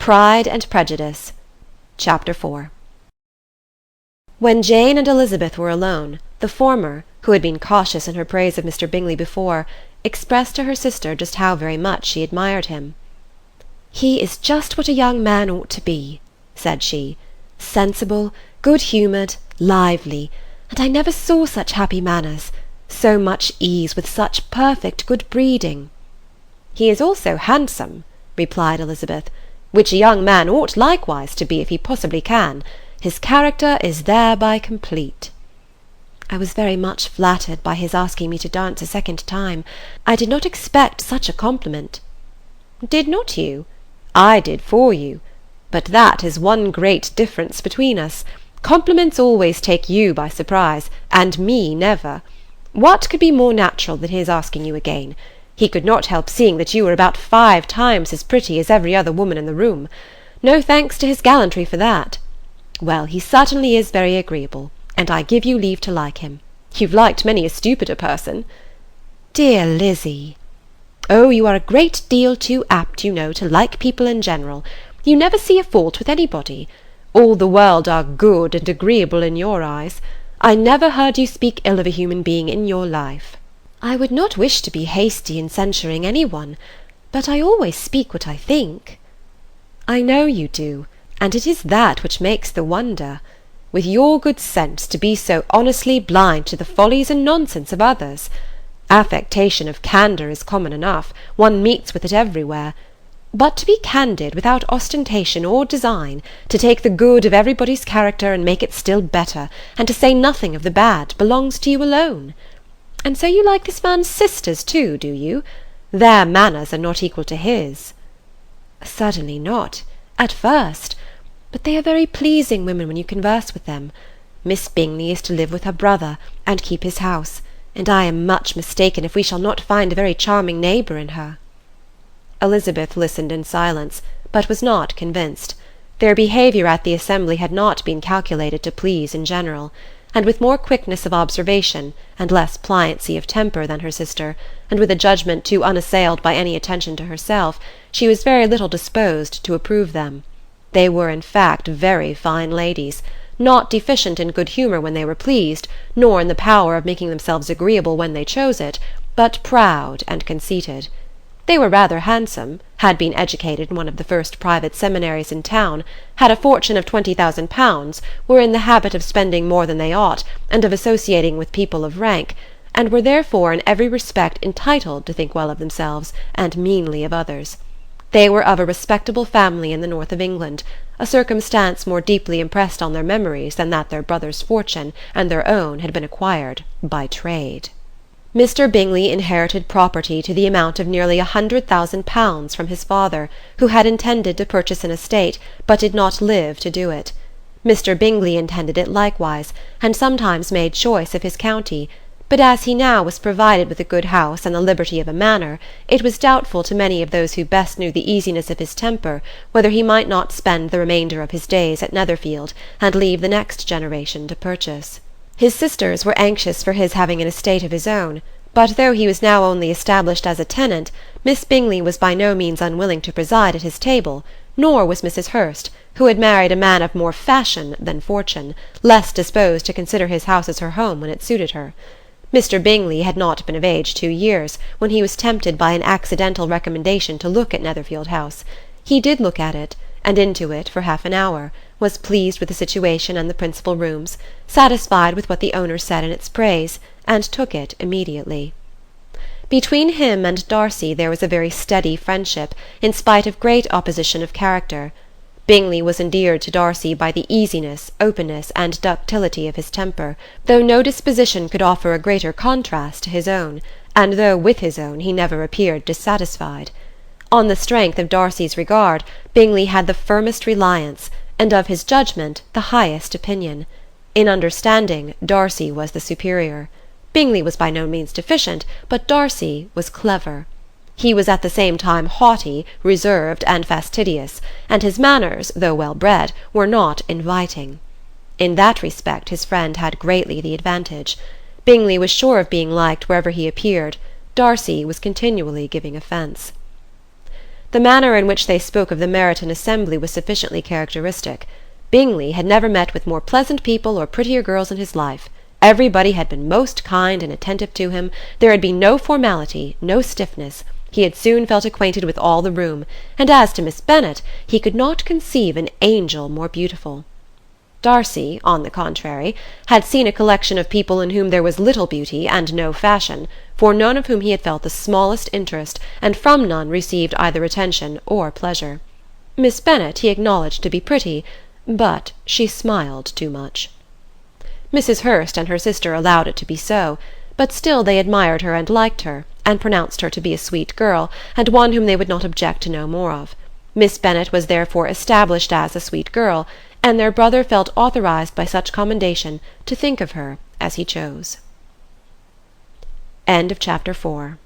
Pride and Prejudice. Chapter 4. When Jane and Elizabeth were alone, the former, who had been cautious in her praise of Mr. Bingley before, expressed to her sister just how very much she admired him. "He is just what a young man ought to be," said she, "sensible, good-humoured, lively, and I never saw such happy manners, so much ease, with such perfect good breeding." "He is also handsome," replied Elizabeth, "which a young man ought likewise to be if he possibly can. His character is thereby complete." "I was very much flattered by his asking me to dance a second time. I did not expect such a compliment." "Did not you? I did for you. But that is one great difference between us. Compliments always take you by surprise, and me never. What could be more natural than his asking you again? He could not help seeing that you were about 5 times as pretty as every other woman in the room. No thanks to his gallantry for that. Well, he certainly is very agreeable, and I give you leave to like him. You've liked many a stupider person." "Dear Lizzy!" "Oh, you are a great deal too apt, you know, to like people in general. You never see a fault with anybody. All the world are good and agreeable in your eyes. I never heard you speak ill of a human being in your life." "I would not wish to be hasty in censuring any one, but I always speak what I think." "I know you do, and it is that which makes the wonder. With your good sense to be so honestly blind to the follies and nonsense of others. Affectation of candour is common enough, one meets with it everywhere. But to be candid without ostentation or design, to take the good of everybody's character and make it still better, and to say nothing of the bad, belongs to you alone. And so you like this man's sisters too, do you? Their manners are not equal to his." "Certainly not, at first, but they are very pleasing women when you converse with them. Miss Bingley is to live with her brother, and keep his house, and I am much mistaken if we shall not find a very charming neighbour in her." Elizabeth listened in silence, but was not convinced. Their behaviour at the assembly had not been calculated to please in general, and with more quickness of observation, and less pliancy of temper than her sister, and with a judgment too unassailed by any attention to herself, she was very little disposed to approve them. They were in fact very fine ladies, not deficient in good humour when they were pleased, nor in the power of making themselves agreeable when they chose it, but proud and conceited. They were rather handsome, had been educated in one of the first private seminaries in town, had a fortune of 20,000 pounds, were in the habit of spending more than they ought, and of associating with people of rank, and were therefore in every respect entitled to think well of themselves, and meanly of others. They were of a respectable family in the north of England, a circumstance more deeply impressed on their memories than that their brother's fortune and their own had been acquired by trade. Mr. Bingley inherited property to the amount of nearly 100,000 pounds from his father, who had intended to purchase an estate, but did not live to do it. Mr. Bingley intended it likewise, and sometimes made choice of his county, but as he now was provided with a good house and the liberty of a manor, it was doubtful to many of those who best knew the easiness of his temper whether he might not spend the remainder of his days at Netherfield, and leave the next generation to purchase. His sisters were anxious for his having an estate of his own, but though he was now only established as a tenant, Miss Bingley was by no means unwilling to preside at his table, nor was Mrs. Hurst, who had married a man of more fashion than fortune, less disposed to consider his house as her home when it suited her. Mr. Bingley had not been of age 2 years, when he was tempted by an accidental recommendation to look at Netherfield House. He did look at it, and into it for half an hour, was pleased with the situation and the principal rooms, satisfied with what the owner said in its praise, and took it immediately. Between him and Darcy there was a very steady friendship, in spite of great opposition of character. Bingley was endeared to Darcy by the easiness, openness, and ductility of his temper, though no disposition could offer a greater contrast to his own, and though with his own he never appeared dissatisfied. On the strength of Darcy's regard, Bingley had the firmest reliance, and of his judgment the highest opinion. In understanding, Darcy was the superior. Bingley was by no means deficient, but Darcy was clever. He was at the same time haughty, reserved, and fastidious, and his manners, though well bred, were not inviting. In that respect his friend had greatly the advantage. Bingley was sure of being liked wherever he appeared. Darcy was continually giving offence. The manner in which they spoke of the Meryton assembly was sufficiently characteristic. Bingley had never met with more pleasant people or prettier girls in his life. Everybody had been most kind and attentive to him. There had been no formality, no stiffness. He had soon felt acquainted with all the room, and as to Miss Bennet, he could not conceive an angel more beautiful. Darcy, on the contrary, had seen a collection of people in whom there was little beauty and no fashion, for none of whom he had felt the smallest interest, and from none received either attention or pleasure. Miss Bennet he acknowledged to be pretty, but she smiled too much. Mrs. Hurst and her sister allowed it to be so, but still they admired her and liked her, and pronounced her to be a sweet girl, and one whom they would not object to know more of. Miss Bennet was therefore established as a sweet girl, and their brother felt authorized by such commendation to think of her as he chose. End of chapter 4.